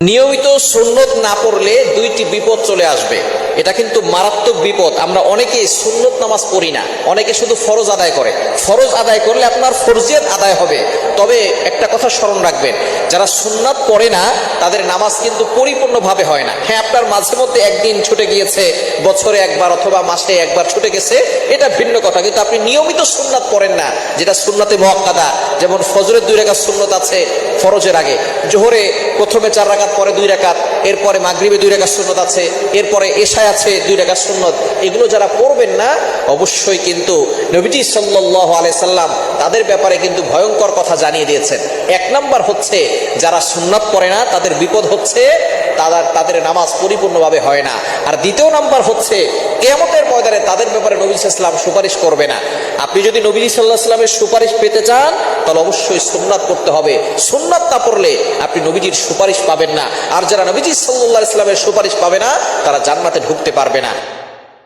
নিয়মিত সুন্নত না পড়লে দুইটি বিপদ চলে আসবে। এটা কিন্তু মারাত্মক বিপদ। আমরা অনেকেই সুন্নত নামাজ পড়ি না, অনেকে শুধু ফরজ আদায় করে। ফরজ আদায় করলে আপনার ফরজিয়াত আদায় হবে, তবে একটা কথা স্মরণ রাখবেন, যারা সুন্নাত পড়ে না তাদের নামাজ কিন্তু পরিপূর্ণভাবে হয় না। হ্যাঁ, আপনার মাঝে মধ্যে একদিন ছুটে গিয়েছে, বছরে একবার অথবা মাসে একবার ছুটে গেছে, এটা ভিন্ন কথা, কিন্তু আপনি নিয়মিত সুন্নাত পড়েন না, যেটা সুন্নাতে মুআক্কাদা। যেমন ফজরের 2 রাকাত সুন্নত আছে ফরজের আগে, জোহরে প্রথমে 4 রাকাত, পরে 2 রাকাত, এরপরে মাগরিবে 2 রাকাত সুন্নত আছে, এরপরে এশায় আছে 2 রাকাত সুন্নত। এগুলো যারা পড়বেন না, অবশ্যই কিন্তু নবীজি সাল্লাল্লাহু আলাইহি সাল্লাম তাদের ব্যাপারে কিন্তু ভয়ঙ্কর কথা জানিয়ে দিয়েছেন। 1 নাম্বার হচ্ছে যারা সুন্নাত পড়ে না তাদের বিপদ হচ্ছে তাদের নামাজ পরিপূর্ণভাবে হয় না। আর 2 নাম্বার হচ্ছে কিয়ামতের ময়দানে তাদের ব্যাপারে নবী সাল্লাল্লাহু আলাইহি সাল্লাম সুপারিশ করবে না। আপনি যদি নবী সাল্লাল্লাহু আলাইহি সাল্লামের সুপারিশ পেতে চান তাহলে অবশ্যই সুন্নাত পড়তে হবে। সুন্নাত না পড়লে আপনি নবীজির সুপারিশ পাবেন না। আর যারা নবীজি সাল্লাল্লাহু আলাইহি সাল্লামের সুপারিশ পাবে না তারা জান্নাতে ঢুকতে পারবে না।